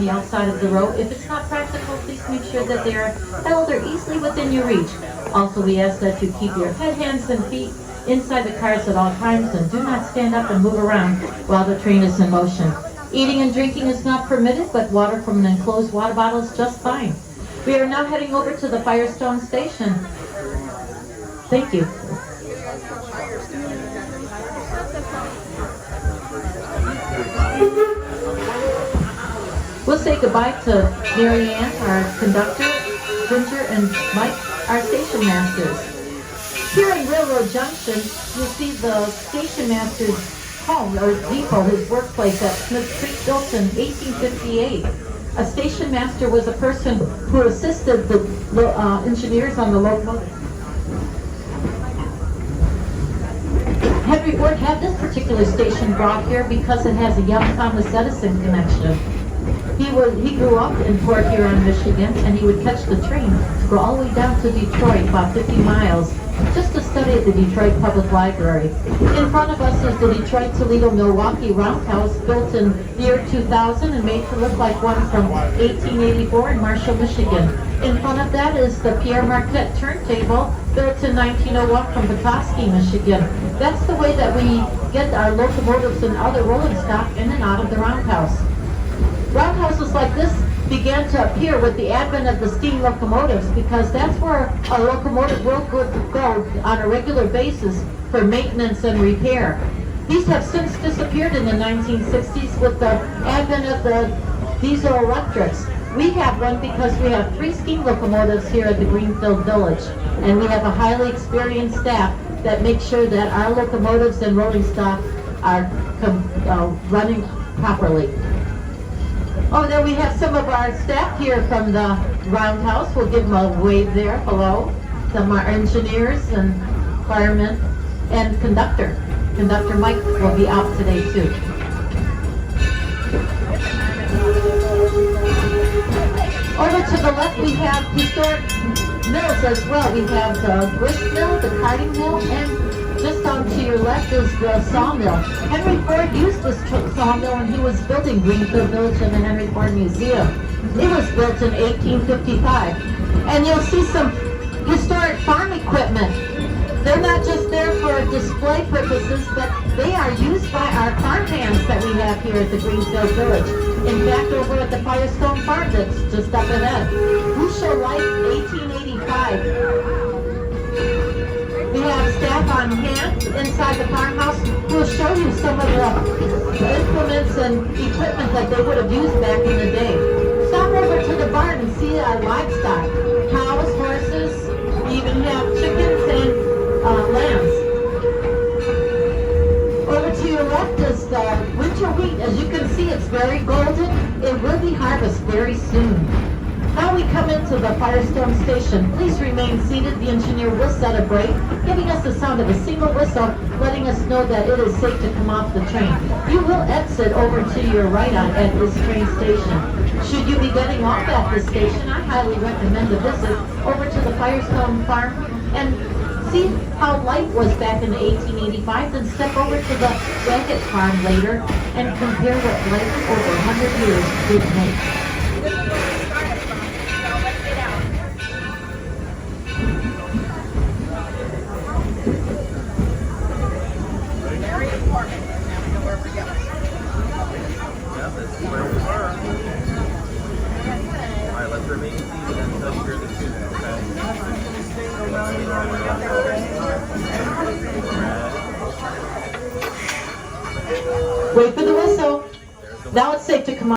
the outside of the road. If it's not practical, please make sure that they are held or easily within your reach. Also, we ask that you keep your head, hands, and feet inside the cars at all times and do not stand up and move around while the train is in motion. Eating and drinking is not permitted, but water from an enclosed water bottle is just fine. We are now heading over to the Firestone station. Thank you. We'll say goodbye to Mary Ann, our conductor, Ginger, and Mike, our station masters. Here in Railroad Junction, you'll see the station master's home, or depot, his workplace at Smith Creek, built in 1858. A station master was a person who assisted the engineers on the locomotive. Henry Ford had this particular station brought here because it has a young Thomas Edison connection. He grew up in Port Huron, Michigan, and he would catch the train to go all the way down to Detroit, about 50 miles, just to study at the Detroit Public Library. In front of us is the Detroit, Toledo, Milwaukee Roundhouse, built in the year 2000 and made to look like one from 1884 in Marshall, Michigan. In front of that is the Pierre Marquette turntable, built in 1901 from Petoskey, Michigan. That's the way that we get our locomotives and other rolling stock in and out of the roundhouse. Roundhouses like this began to appear with the advent of the steam locomotives because that's where a locomotive will go on a regular basis for maintenance and repair. These have since disappeared in the 1960s with the advent of the diesel electrics. We have one because we have 3 steam locomotives here at the Greenfield Village, and we have a highly experienced staff that makes sure that our locomotives and rolling stock are running properly. Oh, then we have some of our staff here from the Roundhouse. We'll give them a wave there. Hello. Some of our engineers and firemen and conductor. Conductor Mike will be out today too. Over to the left we have historic mills as well. We have the grist mill, the carding mill, and just on to your left is the sawmill. Henry Ford used this sawmill when he was building Greenfield Village and the Henry Ford Museum. It was built in 1855. And you'll see some historic farm equipment. They're not just there for display purposes, but they are used by our farm hands that we have here at the Greenfield Village. In fact, over at the Firestone Farm that's just up ahead. Crucial Life 1885. We have staff on hand inside the farmhouse who will show you some of the implements and equipment that they would have used back in the day. Stop over to the barn and see our livestock. Cows, horses, we even have chickens and lambs. Over to your left is the winter wheat. As you can see, it's very golden. It will be harvested very soon. Now we come into the Firestone station. Please remain seated. The engineer will set a brake, giving us the sound of a single whistle, letting us know that it is safe to come off the train. You will exit over to your right at this train station. Should you be getting off at this station, I highly recommend a visit over to the Firestone Farm and see how life was back in 1885, then step over to the Raggett Farm later and compare what life over 100 years did make. Wait for the whistle. Now it's safe to come on.